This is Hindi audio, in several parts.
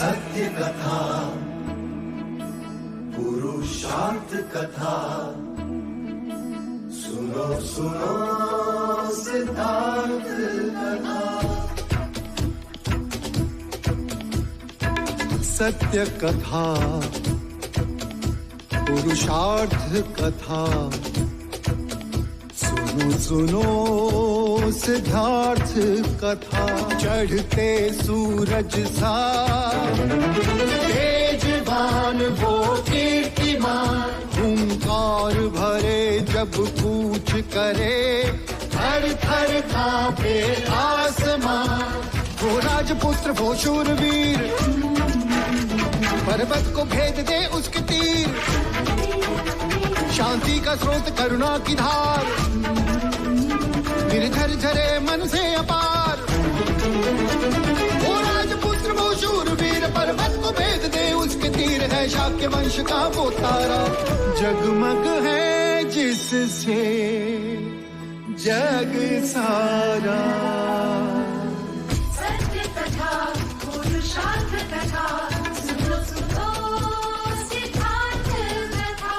सत्य कथा, पुरुषार्थ कथा, सुनो सुनो सिद्धार्थ कथा। सत्य कथा, पुरुषार्थ कथा, सुनो सुनो सिद्धार्थ कथा। चढ़ते सूरज सा तेजवान वो कीर्तिमान, हुंकार भरे जब कूच करे, थर थर कांपे आसमान। वो राजपुत्र वो शूरवीर, पर्वत को भेद दे उसके तीर, शांति का स्रोत करुणा की धार, निर्झर झरे मन से अपार। वो राजपुत्र वो शूरवीर, पर्वत को भेद दे उसके तीर, है शाक्य वंश का वो तारा, जगमग है जिससे जग सारा। सत्य कथा, पुरुषार्थ कथा, सुनो सुनो सिद्धार्थ कथा।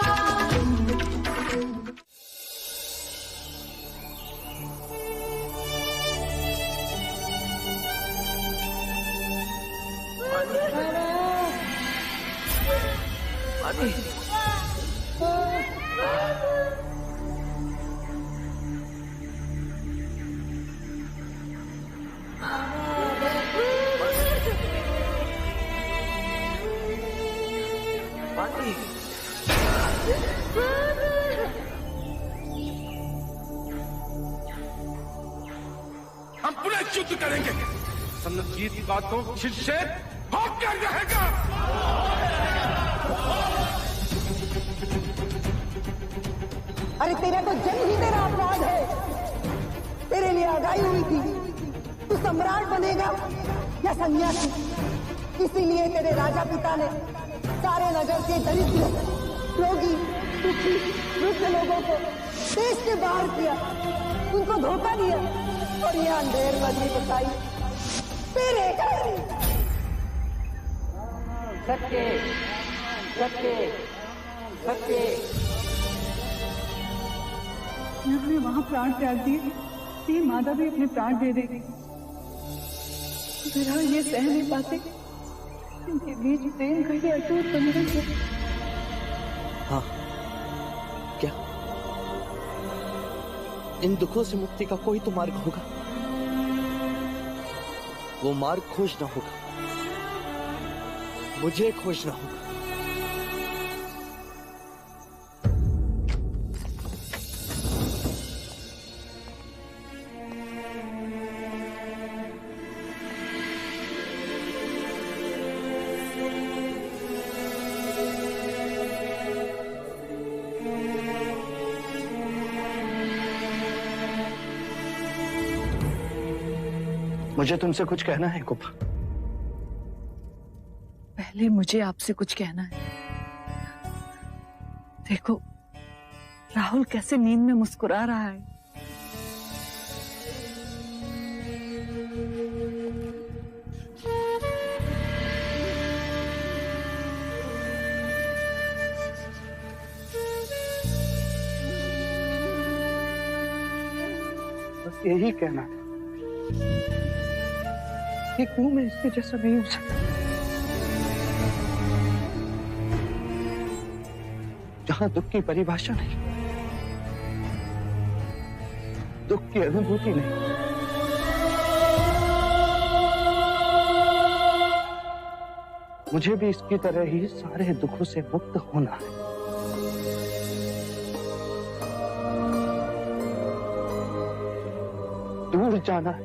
हम पुनः युद्ध करेंगे। सनजीत का तो शिष्य होकर रहेगा। अरे तेरा तो जन्म ही तेरा अपराध है, तेरे लिए आगाही हुई थी, तू सम्राट बनेगा या सन्यासी। इसीलिए तेरे राजा पिता ने सारे नगर के दरिद्र, रोगी, दुखी, वृद्ध लोगों को देश से बाहर किया, उनको धोखा दिया और ये अंधेर बदली बताई तेरे घर। सत्य सत्य सत्य। हमने वहां प्राण त्याग दिए, ये माता भी अपने प्राण दे देगी। जरा ये सह नहीं पाते, इनके बीच प्रेम का ये अटूट बंधन है। हाँ, क्या इन दुखों से मुक्ति का कोई तो मार्ग होगा? वो मार्ग खोजना होगा, मुझे खोजना होगा। मुझे तुमसे कुछ कहना है कुपा। पहले मुझे आपसे कुछ कहना है। देखो राहुल कैसे नींद में मुस्कुरा रहा है। बस यही कहना था कि क्यों मैं इसके जैसा नहीं हो सकता। जहां दुख की परिभाषा नहीं, दुख की अनुभूति नहीं, मुझे भी इसकी तरह ही सारे दुखों से मुक्त होना है। दूर जाना है।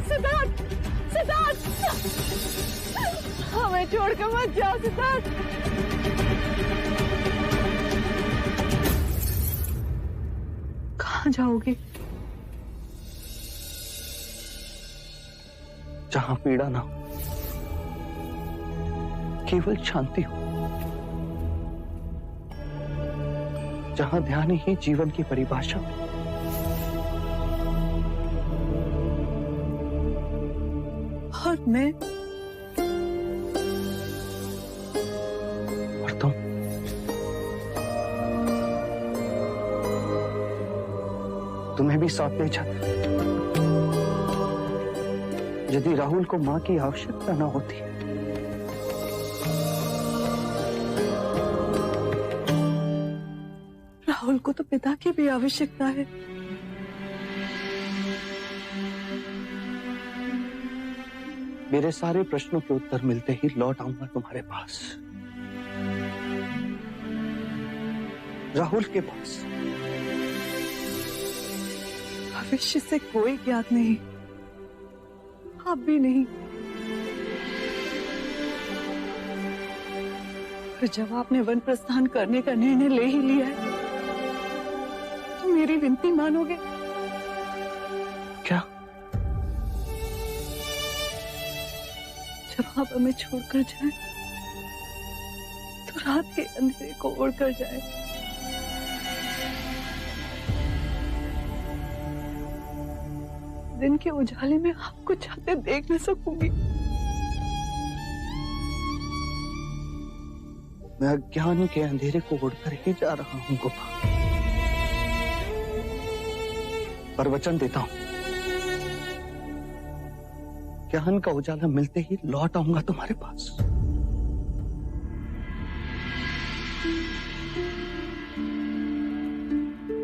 सिद्धार्थ, सिद्धार्थ, हमें छोड़कर मत जाओ सिद्धार्थ। कहाँ जाओगे? जहां पीड़ा ना हो, केवल शांति हो, जहां ध्यान ही जीवन की परिभाषा हो। और मैं भी साथ ले जाता। यदि राहुल को मां की आवश्यकता न होती, राहुल को तो पिता की भी आवश्यकता है। मेरे सारे प्रश्नों के उत्तर मिलते ही लौट आऊंगा तुम्हारे पास, राहुल के पास। भविष्य से कोई ज्ञात नहीं, आप भी नहीं। पर जब आपने वन प्रस्थान करने का निर्णय ले ही लिया है, तो मेरी विनती मानोगे? क्या? जब आप हमें छोड़कर जाए तो रात के अंधेरे को उड़कर जाए। दिन के उजाले में आपको चाहते देख न सकूंगी। मैं अज्ञान के अंधेरे को उड़कर ही जा रहा हूं गोपा, पर वचन देता हूं, ज्ञान का उजाला मिलते ही लौट आऊंगा तुम्हारे पास।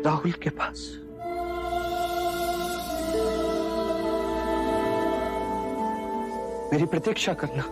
राहुल के पास। मेरी प्रतीक्षा करना।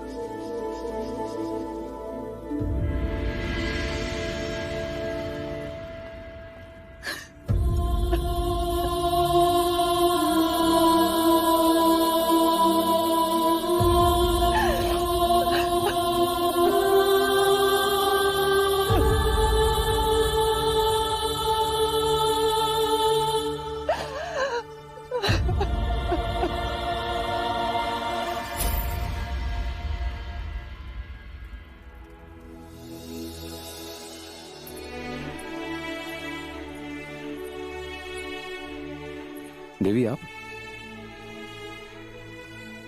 देवी, आप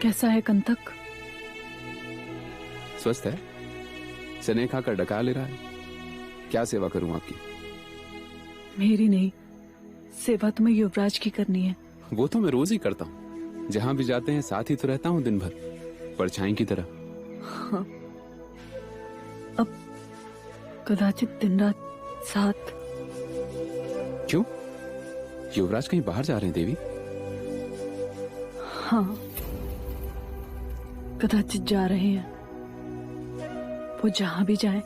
कैसा है कंतक? स्वस्थ है? स्नेह खाकर डका ले रहा है। क्या सेवा करूं आपकी? मेरी नहीं, सेवा तुम्हें युवराज की करनी है। वो तो मैं रोज ही करता हूँ, जहां भी जाते हैं साथ ही तो रहता हूँ दिन भर, परछाई की तरह। हाँ, अब कदाचित दिन रात साथ। क्यों? युवराज कहीं बाहर जा रहे हैं देवी? हाँ, कदाचित जा रहे हैं। वो जहां भी जाए,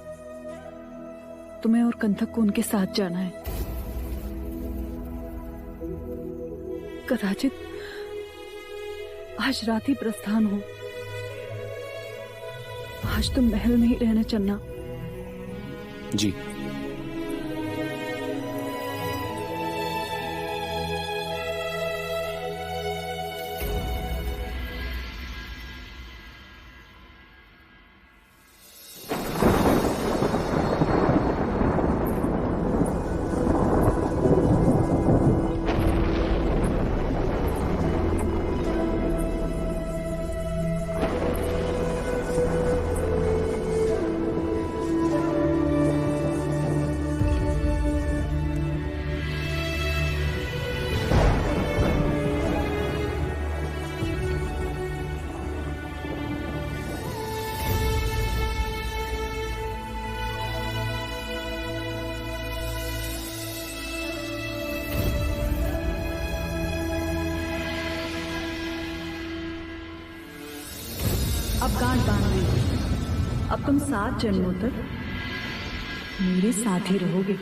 तुम्हें और कंथक को उनके साथ जाना है। कदाचित आज रात ही प्रस्थान हो। आज तुम महल में ही रहने चलना। जी। अब गांठ बांध ली। अब तुम 7 जन्मों तक मेरे साथ ही रहोगे।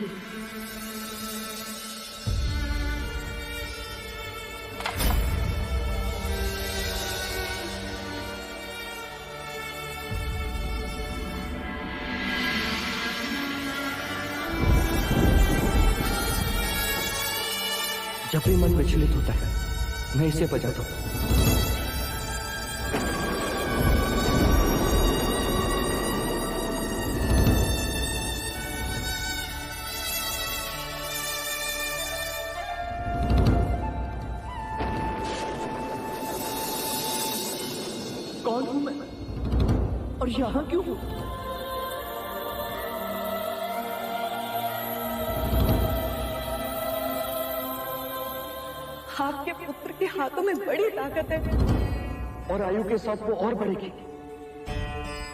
जब भी मन विचलित होता है, मैं इसे बजाता हूं। कौन हूं मैं और यहां क्यों हूं? आपके पुत्र के हाथों में बड़ी ताकत है। और आयु के साथ वो और बढ़ेगी।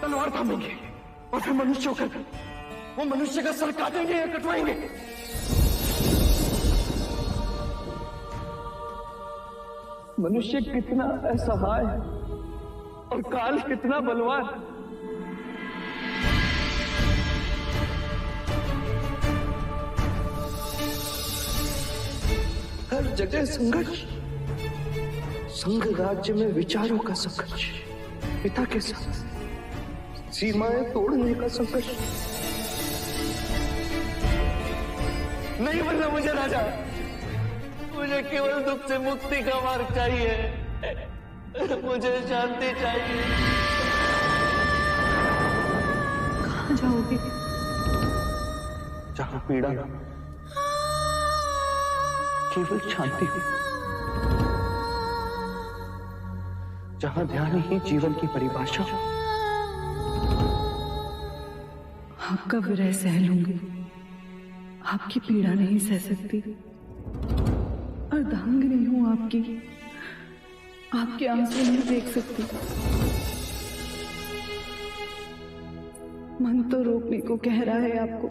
तलवार थामेंगे और फिर मनुष्य होकर वो मनुष्य का सर काटेंगे या कटवाएंगे। मनुष्य कितना असहाय है और काल कितना बलवान। हर जगह संघर्ष, संघ राज्य में विचारों का संघर्ष, पिता के साथ सीमाएं तोड़ने का संघर्ष। नहीं बनना मुझे राजा, मुझे केवल दुख से मुक्ति का मार्ग चाहिए, मुझे शांति चाहिए। कहाँ जाओगे? जहां पीड़ा ना, केवल शांति हो, जहां ध्यान ही जीवन की परिभाषा हो। आपका विरह सह लूंगी, आपकी पीड़ा नहीं सह सकती। अर्धांगिनी हूं आपकी, आपके आंसू नहीं देख सकती। मन तो रोकने को कह रहा है आपको,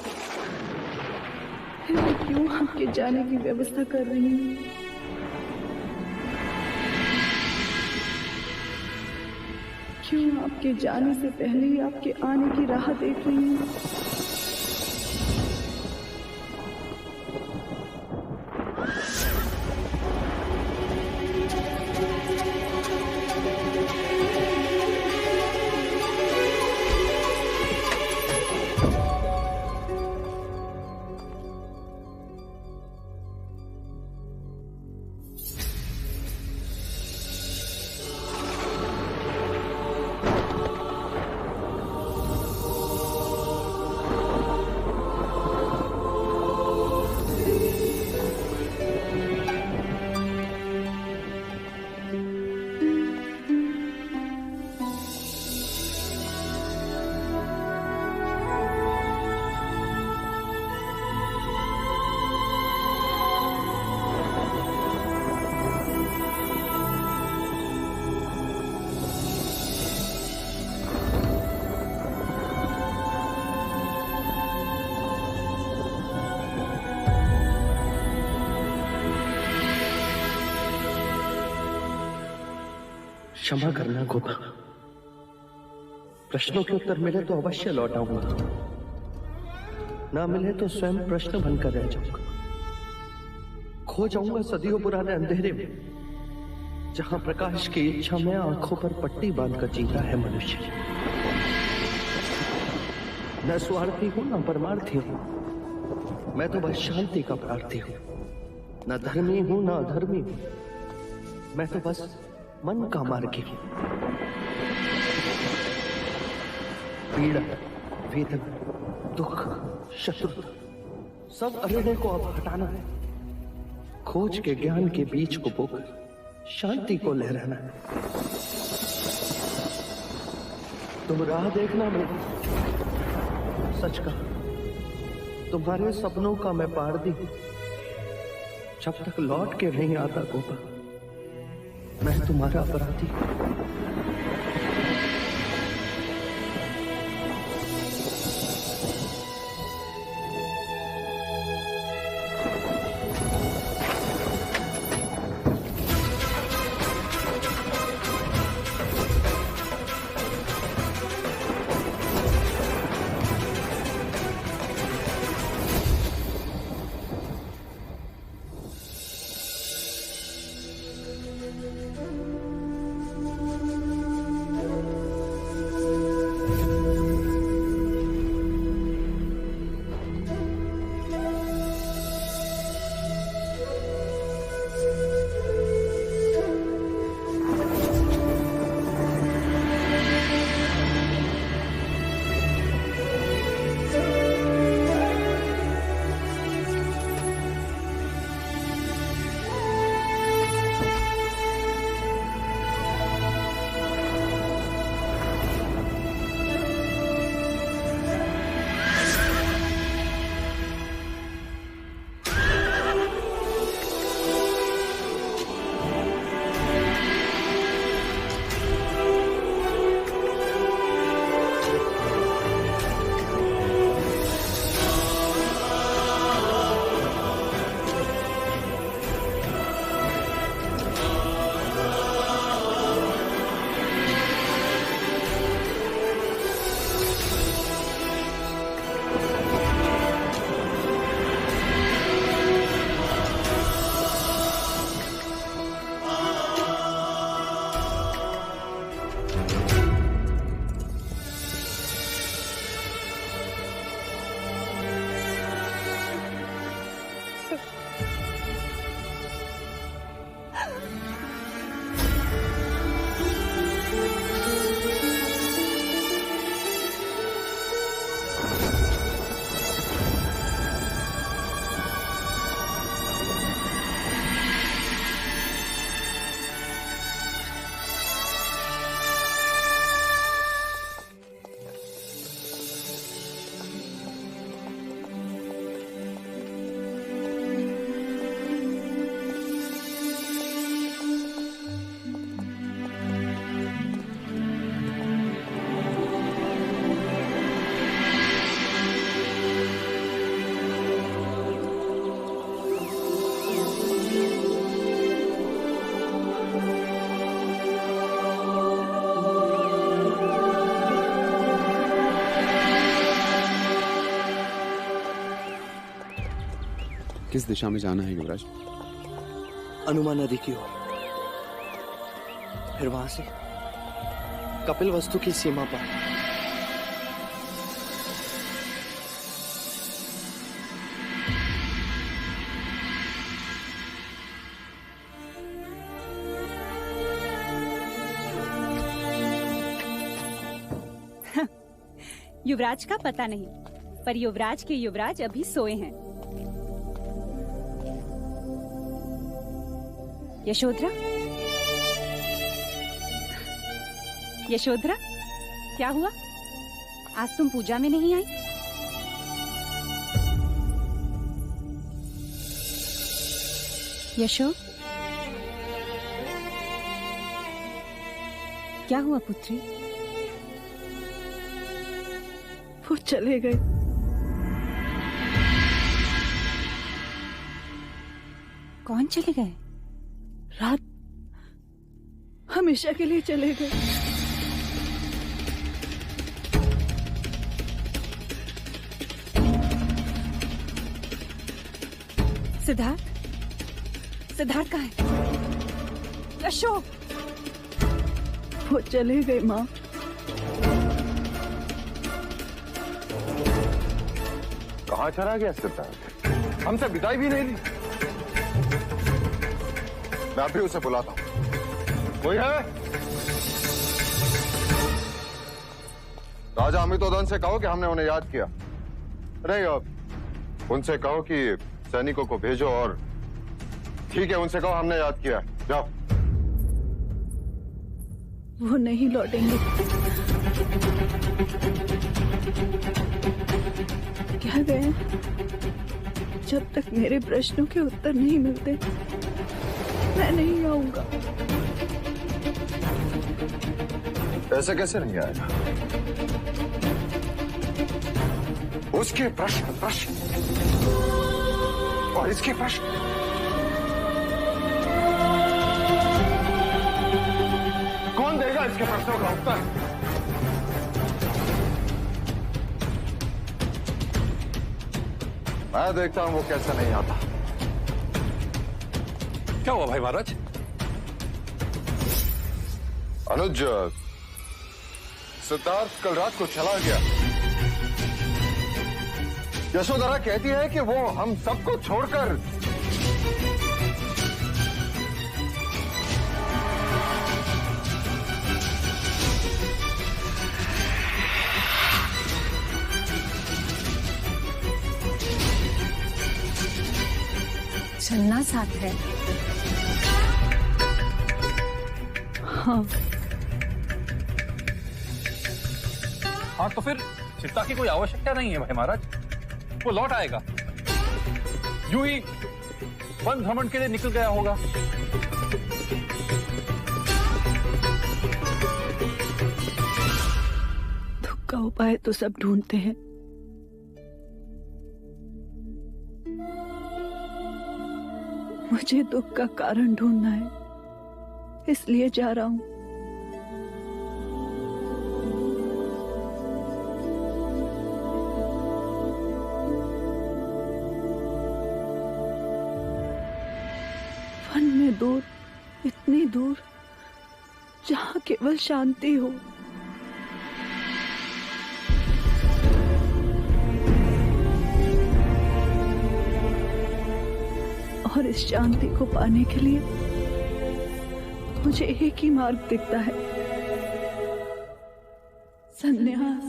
फिर मैं क्यों आपके जाने की व्यवस्था कर रही हूं? क्यों आपके जाने से पहले ही आपके आने की राह देख रही हूं? क्षमा करना गोपा, प्रश्नों के उत्तर मिले तो अवश्य लौट आऊंगा, ना मिले तो स्वयं प्रश्न बनकर रह जाऊंगा। खो जाऊंगा सदियों पुराने अंधेरे में, जहां प्रकाश की इच्छा में आंखों पर पट्टी बांधकर जीता है मनुष्य। न स्वार्थी हूं न परमार्थी हूं, मैं तो बस शांति का प्रार्थी हूं। न धर्मी हूं न अधर्मी हूं, मैं तो बस मन का मार्गी हूं। पीड़ा, वेदना, दुख, शत्रुता, सब अरेने को अब हटाना है। खोज के ज्ञान के बीज को बोकर शांति को लहराना है। तुम राह देखना मेरी, सच कहा, तुम्हारे सपनों का मैं पारदी हूं। जब तक लौट के नहीं आता गोपा, मैं तुम्हारा अपराधी हूं। किस दिशा में जाना है युवराज? अनुमा नदी की ओर, फिर वहां से कपिल वस्तु की सीमा पर। युवराज का पता नहीं, पर युवराज के युवराज अभी सोए हैं। यशोधरा, यशोधरा, क्या हुआ? आज तुम पूजा में नहीं आई? यशो, क्या हुआ पुत्री? वो चले गए। कौन चले गए? रात, हमेशा के लिए चले गए। सिद्धार्थ, सिद्धार्थ कहाँ है? यशो, वो चले गए माँ। कहाँ चला गया सिद्धार्थ? हमसे विदाई भी नहीं दी। मैं भी उसे बुलाता हूँ। कोई है? राजा अमितोदन से कहो कि हमने उन्हें याद किया। नहीं, अब उनसे कहो कि सैनिकों को भेजो और ठीक है, उनसे कहो हमने याद किया। जाओ। वो नहीं लौटेंगे। क्या गए? जब तक मेरे प्रश्नों के उत्तर नहीं मिलते मैं नहीं आऊंगा। ऐसे कैसे नहीं आएगा? उसके प्रश्न और इसके प्रश्न। कौन देगा इसके प्रश्नों का उत्तर? मैं देखता हूं वो कैसे नहीं आता। क्या हुआ भाई महाराज? अनुज, सिद्धार्थ कल रात को चला गया। यशोधरा कहती है कि वो हम सबको छोड़कर चलना साथ है। हाँ, हाँ तो फिर चिंता की कोई आवश्यकता नहीं है भाई महाराज। वो लौट आएगा। यूं ही वन भ्रमण के लिए निकल गया होगा। दुख का उपाय तो सब ढूंढते हैं, मुझे दुख का कारण ढूंढना है, इसलिए जा रहा हूं। वन में दूर, इतनी दूर, जहां केवल शांति हो। और इस शांति को पाने के लिए मुझे एक ही मार्ग दिखता है, संन्यास।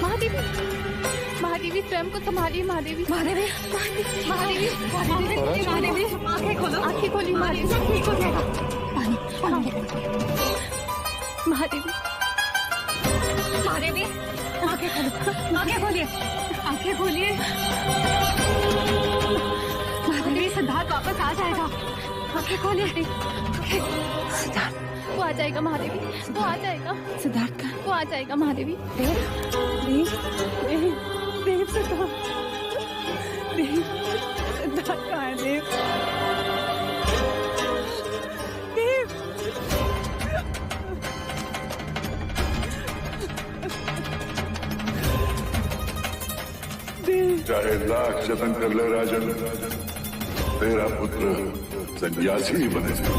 महादेवी, महादेवी स्वयं को संभालिए। महादेवी, महादेवी, महादेवी, महादेवी, महादेवी, आंखें खोलो, आंखें खोलिए। महादेवी, ठीक हो जाएगा। महादेवी, महादेवी, आंखें खोलो, आंखें खोलिए, आंखें खोलिए। महादेवी, सिद्धार्थ वापस आ जाएगा। आंखें खोलिए। सिद्धार्थ, वो आ जाएगा। महादेवी, वो आ जाएगा। सिद्धार्थ का वो आ जाएगा। महादेवी, देव, देव, देव, देव, सिद्धार्थ, देव, सिद्धार्थ कहाँ है? देव, देव, चाहे लाख जतन कर ले राजन, तेरा पुत्र सन्यासी ही बनेगा।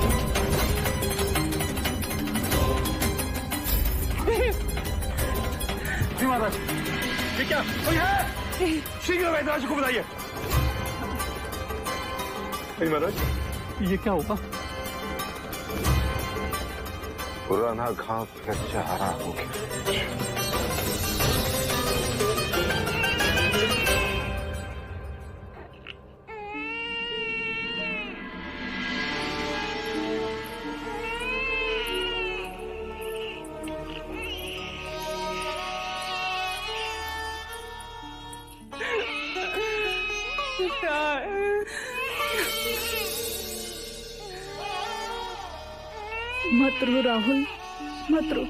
जी महाराज, ये क्या? कोई है? शीघ्र वैद्यराज को बुलाइए। महाराज, ये क्या होगा? पुराना घाव फिर से हरा हो गया। मत रो राहुल, मत रो।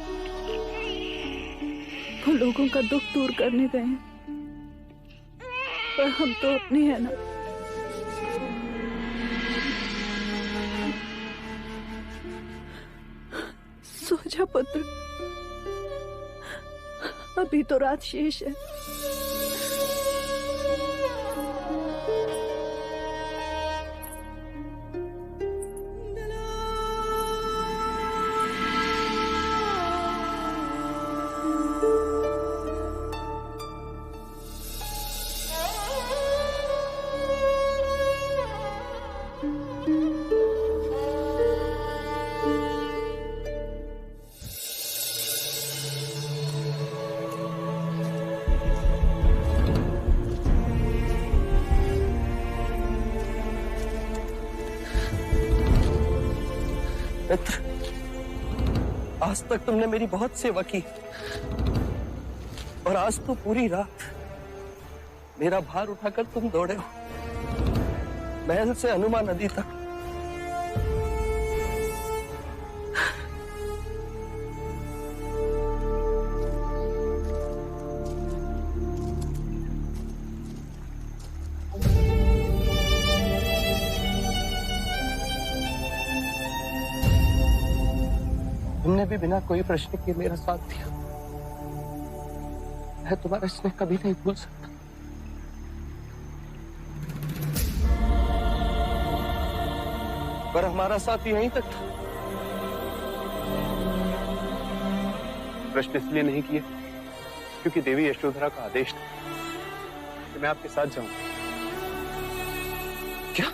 वो लोगों का दुख दूर करने गए हैं, पर हम तो अपने हैं ना। सो जा पुत्र, अभी तो रात शेष है। मित्र, आज तक तुमने मेरी बहुत सेवा की और आज तो पूरी रात मेरा भार उठाकर तुम दौड़े हो महल से हनुमान नदी तक। तुमने भी बिना कोई प्रश्न किए मेरा साथ दिया। मैं तुम्हारा स्नेह कभी नहीं भूल सकता। पर हमारा साथ यहीं तक था। प्रश्न इसलिए नहीं किए क्योंकि देवी यशोधरा का आदेश था कि मैं आपके साथ जाऊं। क्या?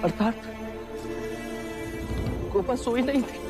अर्थात गोपा सोई नहीं थी।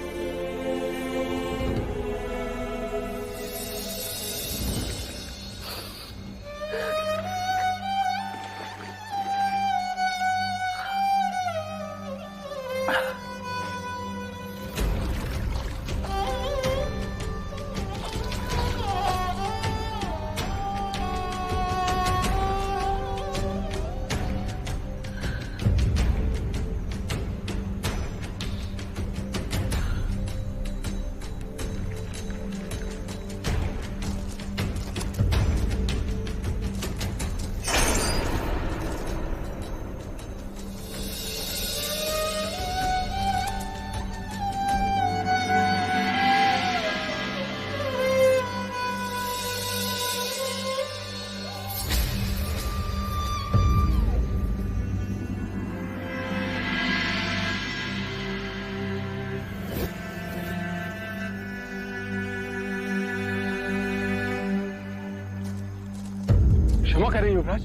क्षमा करें युवराज,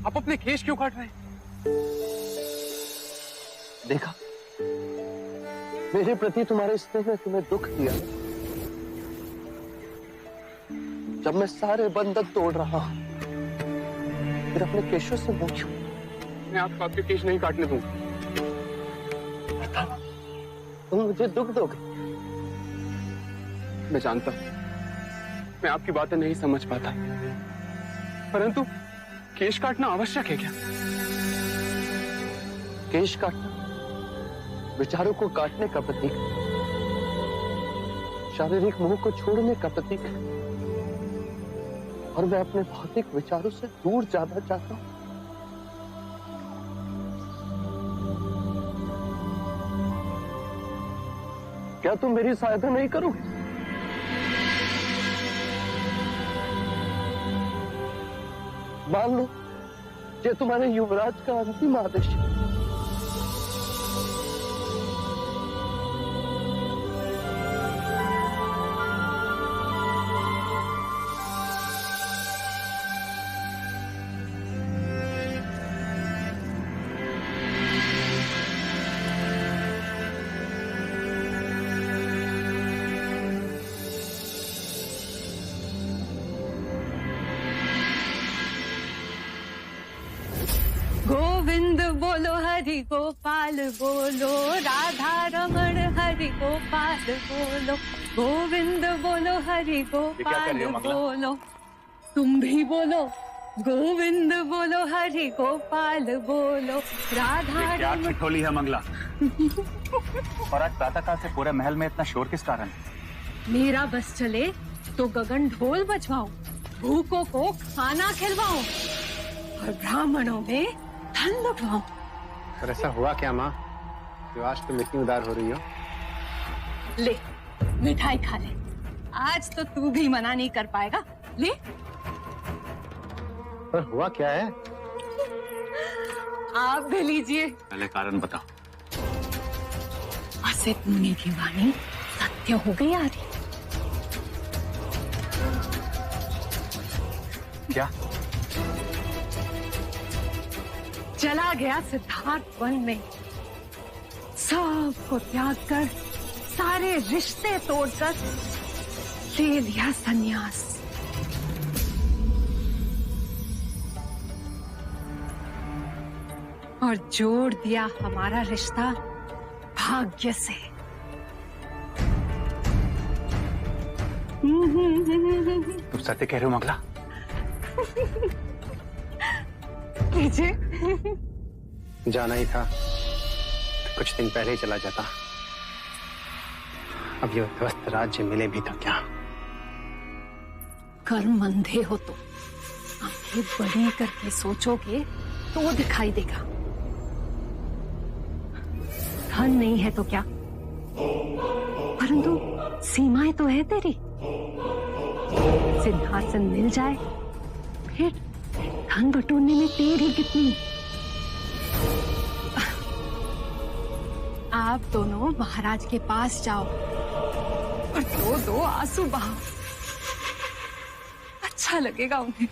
आप अपने केश क्यों काट रहे हैं? देखा, मेरे प्रति तुम्हारे स्नेह ने तुम्हें दुख दिया। जब मैं सारे बंधन तोड़ रहा हूं, फिर अपने केशों से मुंह क्यों? मैं आपको आपके केश नहीं काटने दूंगा। तुम मुझे दुख दोगे? मैं जानता हूं, मैं आपकी बातें नहीं समझ पाता, परंतु केश काटना आवश्यक है क्या? केश काटना विचारों को काटने का प्रतीक, शारीरिक मोह को छोड़ने का प्रतीक है। और मैं अपने भौतिक विचारों से दूर जाना चाहता हूं। क्या तुम मेरी सहायता नहीं करोगे? मान लो ये तुम्हारे युवराज का अंतिम आदेश है। गोविंद बोलो हरि गोपाल बोलो, राधा रमण हरि गोपाल बोलो, गोविंद बोलो हरि गोपाल बोलो। तुम भी बोलो गोविंद बोलो हरि गोपाल बोलो, राधा क्या ठिठोली है मंगला। और आज प्रातःकाल से पूरे महल में इतना शोर किस कारण? मेरा बस चले तो गगन ढोल बजवाओ, भूखों को खाना खिलवाओ और ब्राह्मणों में धन लुटवाओ। पर ऐसा हुआ क्या माँ जो आज तुम इतनी उदार हो रही हो? ले मिठाई खा ले, आज तो तू भी मना नहीं कर पाएगा। ले। पर हुआ क्या है? आप भी लीजिए। पहले कारण बताओ। असित मुनि की वाणी सत्य हो गई आ रही। क्या? चला गया सिद्धार्थ वन में, सबको त्याग कर, सारे रिश्ते तोड़कर ले लिया संन्यास। और जोड़ दिया हमारा रिश्ता भाग्य से। तुम सत्य कह रहे हो मंगला? जाना ही था तो कुछ दिन पहले ही चला जाता। अब ये ध्वस्त राज्य मिले भी तो क्या। कर्म अंधे हो तो आंखें बड़ी करके सोचोगे तो दिखाई देगा। धन नहीं है तो क्या, परंतु सीमाएं तो है तेरी। सिंहासन मिल जाए फिर धन बटोरने में देर ही कितनी। आप दोनों महाराज के पास जाओ और दो दो आंसू बहाओ, अच्छा लगेगा उन्हें।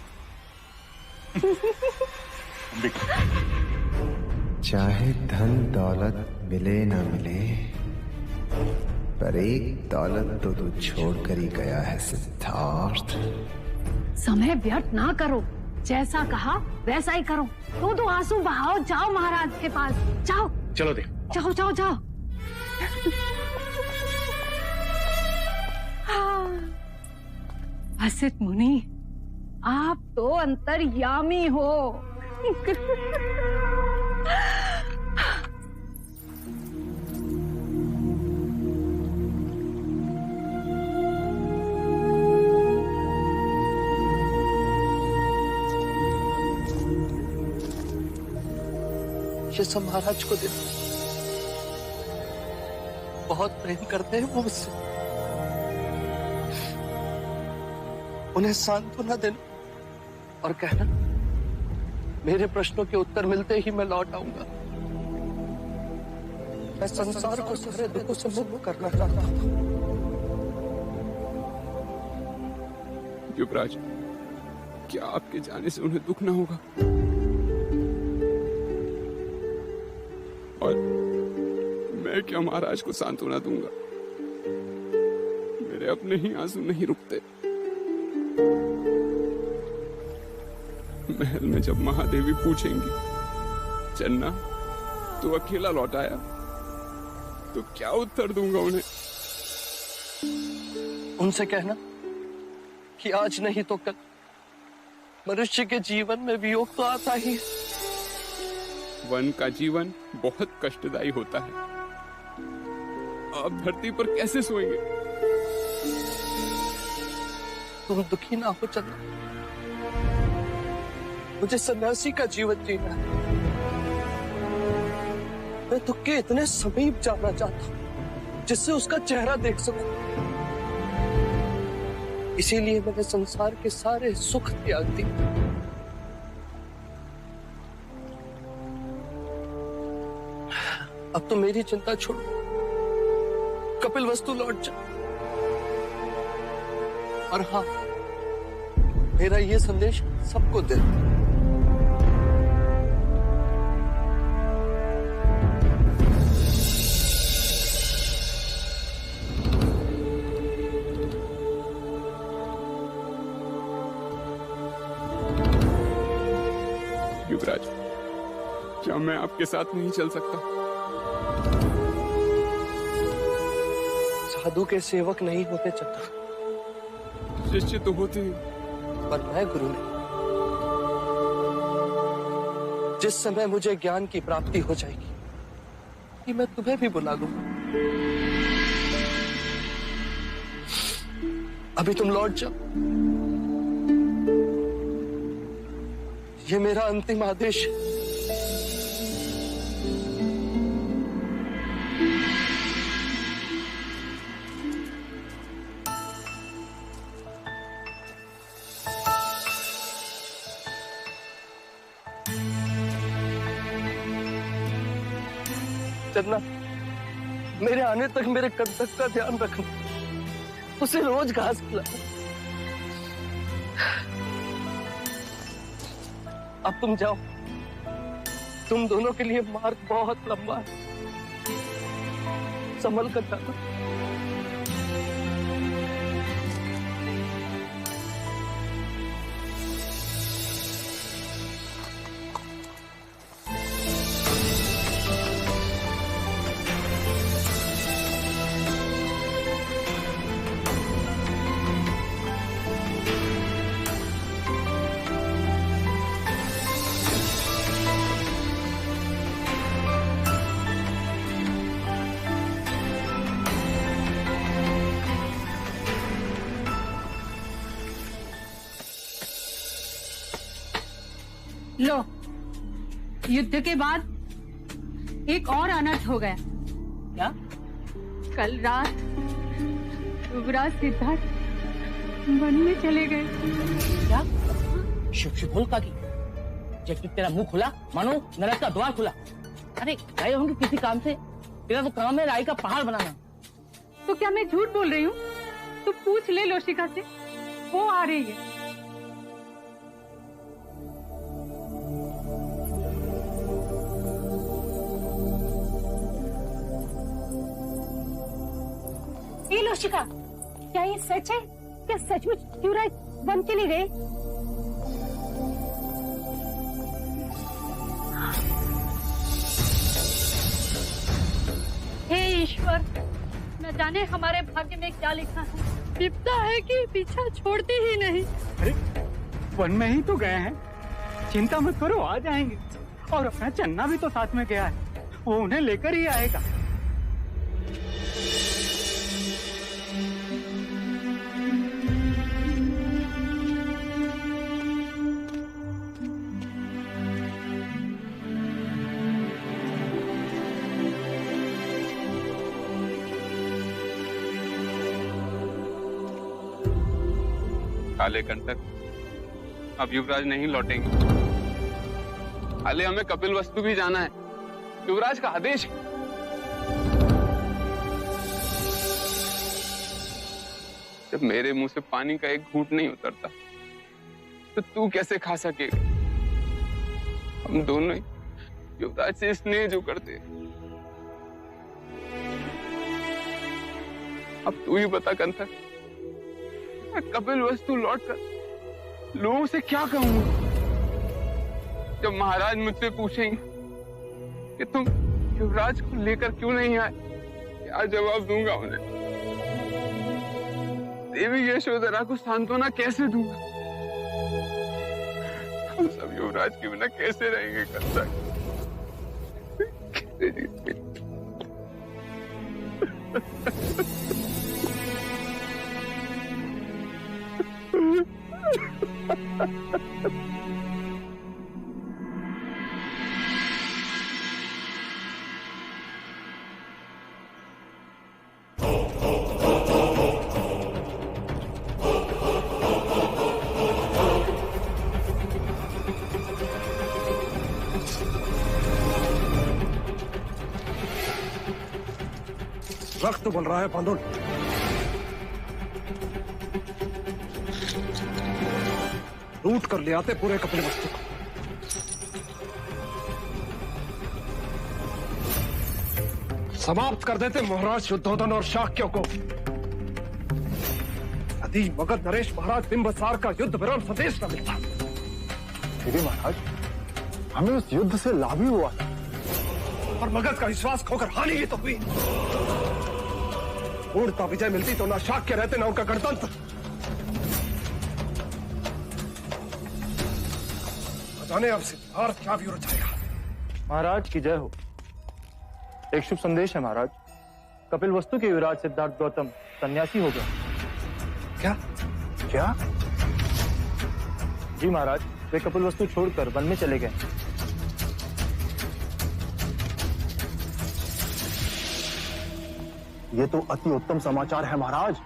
चाहे धन दौलत मिले ना मिले, पर एक दौलत तो तू छोड़कर ही गया है सिद्धार्थ। समय व्यर्थ ना करो, जैसा कहा वैसा ही करो। दो आंसू बहाओ, जाओ महाराज के पास जाओ। चलो दे। जाओ जाओ जाओ। असित मुनि, आप तो अंतर्यामी हो। ये सब महाराज को दे। बहुत प्रेम करते हैं वो मुझसे। उन्हें सांत्वना देना और कहना मेरे प्रश्नों के उत्तर मिलते ही मैं लौट आऊंगा। मैं संसार को सारे दुखों से मुक्त करना चाहता हूं। युवराज, क्या आपके जाने से उन्हें दुख ना होगा? और मैं क्या महाराज को सांत्वना दूंगा? मेरे अपने ही आंसू नहीं रुकते। महल में जब महादेवी पूछेंगी, चन्ना तू अकेला लौट आया, तो क्या उत्तर दूंगा उन्हें? उनसे कहना कि आज नहीं तो कल मनुष्य के जीवन में वियोग तो आता ही। वन का जीवन बहुत कष्टदायी होता है। आप धरती पर कैसे सोएंगे? तुम दुखी ना हो चंदा, मुझे सन्यासी का जीवन जीना है। मैं तुझके इतने समीप जाना चाहता हूं जिससे उसका चेहरा देख सकूं। इसीलिए मैंने संसार के सारे सुख त्याग दिए। अब तो मेरी चिंता छोड़ो, कपिलवस्तु लौट जा। और हाँ, मेरा ये संदेश सबको दे। युवराज, क्या मैं आपके साथ नहीं चल सकता? साधु के सेवक नहीं होते चक्र, शिष्य तो होते हैं, पर मैं गुरु नहीं। जिस समय मुझे ज्ञान की प्राप्ति हो जाएगी कि मैं तुम्हें भी बुला लूंगा। अभी तुम लौट जाओ, ये मेरा अंतिम आदेश है। चन्ना, मेरे आने तक मेरे कंटक का ध्यान रखना, उसे रोज घास खिलाना। अब तुम जाओ, तुम दोनों के लिए मार्ग बहुत लंबा है, संभल कर जाना। लो, युद्ध के बाद एक और अनर्थ हो गया। क्या? कल रात युवराज सिद्धार्थ वन में चले गए। क्या? शुभ बोल काकी, जब तेरा मुंह खुला मानो नरक का द्वार खुला। अरे गए होंगे किसी काम से, तेरा तो काम है राई का पहाड़ बनाना। तो क्या मैं झूठ बोल रही हूँ? तो पूछ ले लोशिका से, वो आ रही है। लोशिका, क्या ये सच है? क्या सचमुच युवराज वन चले गए? हे ईश्वर, न जाने हमारे भाग्य में क्या लिखा है। विपदा है कि पीछा छोड़ती ही नहीं। अरे वन में ही तो गए हैं, चिंता मत करो, आ जाएंगे। और अपना चन्ना भी तो साथ में गया है, वो उन्हें लेकर ही आएगा। काले कंटक, अब युवराज नहीं लौटेंगे। हाले हमें कपिलवस्तु भी जाना है, युवराज का आदेश है। जब मेरे मुंह से पानी का एक घूंट नहीं उतरता तो तू कैसे खा सकेगा? हम दोनों ही युवराज से स्नेह जो करते। अब तू ही बता कंटक, मैं कपिलवस्तु लौटकर लोगों से क्या कहूंगा? जब महाराज मुझसे पूछेंगे कि तुम युवराज को लेकर क्यों नहीं आए, क्या जवाब दूंगा उन्हें? देवी यशोधरा को सांत्वना कैसे दूंगा? हम सब युवराज के बिना कैसे रहेंगे कंटक? कैसे जीतेंगे? रक्त बोल रहा है पांडुल। लूट कर ले आते पूरे कपिलवस्तु को। समाप्त कर देते महाराज शुद्धोधन और शाक्यों को। यदि मगध नरेश महाराज बिंबसार का युद्ध विराम संदेश न मिलता। फिर महाराज, हमें उस युद्ध से लाभ ही हुआ और मगध का विश्वास खोकर हानि ही तो हुई। पूर्णता विजय मिलती तो ना शाक्य रहते ना उनका गणतंत्र। जाने अब सिद्धार्थ क्या व्यू रचाएगा। महाराज की जय हो। एक शुभ संदेश है महाराज। कपिलवस्तु के युवराज सिद्धार्थ गौतम सन्यासी हो गया। क्या क्या? जी महाराज, वे कपिलवस्तु छोड़कर वन में चले गए। ये तो अति उत्तम समाचार है महाराज।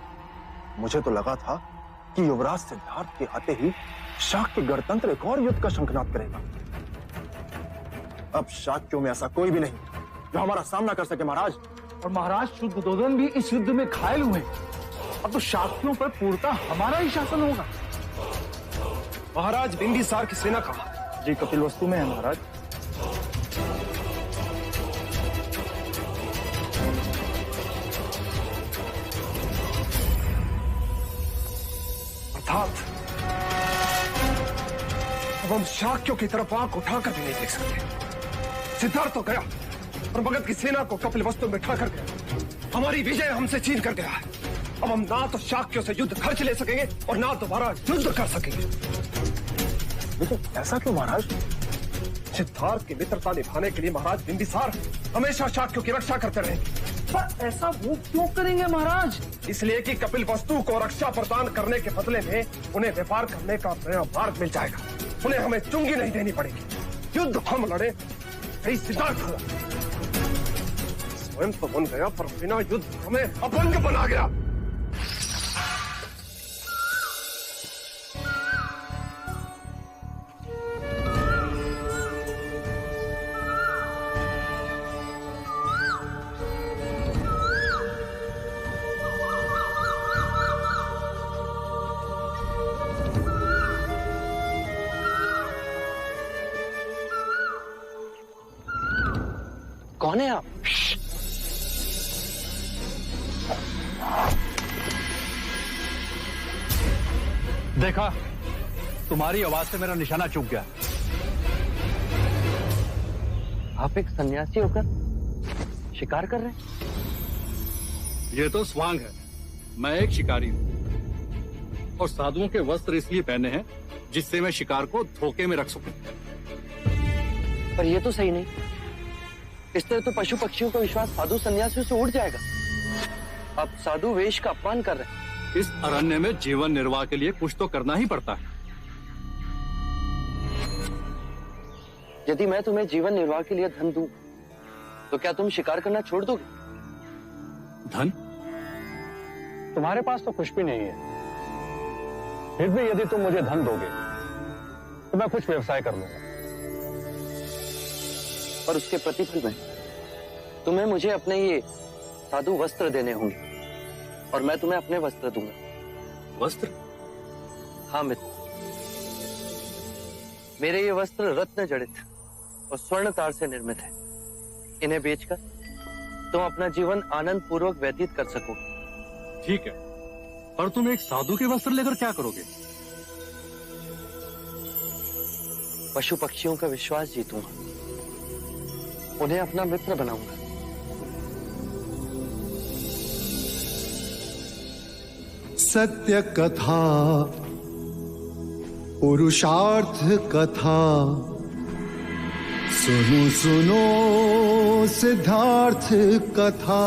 मुझे तो लगा था कि युवराज सिद्धार्थ के आते ही शाक्य गणतंत्र एक और युद्ध का शंखनाद करेगा। अब शाक्यों में ऐसा कोई भी नहीं जो हमारा सामना कर सके महाराज। और महाराज शुद्धोधन भी इस युद्ध में घायल हुए। अब तो शाक्यों पर पूर्णतः हमारा ही शासन होगा। महाराज बिंबिसार की सेना कहाँ? जी कपिलवस्तु में है महाराज। अर्थात अब हम शाक्यों की तरफ आंख उठाकर भी नहीं देख सकते। सिद्धार्थ तो गया और मगध की सेना को कपिलवस्तु में ठाकर गया। हमारी विजय हमसे छीन कर गया है। अब हम ना तो शाक्यों से युद्ध खर्च ले सकेंगे और ना दोबारा युद्ध कर सकेंगे। लेकिन ऐसा क्यों महाराज? सिद्धार्थ की मित्रता निभाने के लिए महाराज बिंबिसार हमेशा शाक्यों की रक्षा करते रहे। पर ऐसा वो क्यों करेंगे महाराज? इसलिए कि कपिलवस्तु को रक्षा प्रदान करने के बदले में उन्हें व्यापार करने का नया मार्ग मिल जाएगा। उन्हें हमें चुंगी नहीं देनी पड़ेगी। युद्ध हम लड़े, यही सिद्धार्थ हुआ। स्वयं तो बन गया पर बिना युद्ध हमें अपंग बना गया। कौन है आप? देखा, तुम्हारी आवाज से मेरा निशाना चूक गया। आप एक सन्यासी होकर शिकार कर रहे हैं? ये तो स्वांग है। मैं एक शिकारी हूं और साधुओं के वस्त्र इसलिए पहने हैं जिससे मैं शिकार को धोखे में रख सकूं। पर ये तो सही नहीं। इस तरह तो पशु पक्षियों का विश्वास साधु सन्यासियों से उड़ जाएगा। आप साधु वेश का अपमान कर रहे हैं। इस अरण्य में जीवन निर्वाह के लिए कुछ तो करना ही पड़ता है। यदि मैं तुम्हें जीवन निर्वाह के लिए धन दूं, तो क्या तुम शिकार करना छोड़ दोगे? धन? तुम्हारे पास तो कुछ भी नहीं है। फिर भी यदि तुम मुझे धन दोगे तो मैं कुछ व्यवसाय कर लूंगा। पर उसके प्रतिफल में तुम्हें मुझे अपने ये साधु वस्त्र देने होंगे और मैं तुम्हें अपने वस्त्र दूंगा। वस्त्र? हाँ मित्र, मेरे ये वस्त्र रत्न जड़ित और स्वर्ण तार से निर्मित है। इन्हें बेचकर तुम अपना जीवन आनंद पूर्वक व्यतीत कर सकोगे। ठीक है, पर तुम एक साधु के वस्त्र लेकर क्या करोगे? पशु पक्षियों का विश्वास जीतूंगा, उन्हें अपना मित्र बनाऊंगा। सत्य कथा, पुरुषार्थ कथा, सुनो सुनो सिद्धार्थ कथा।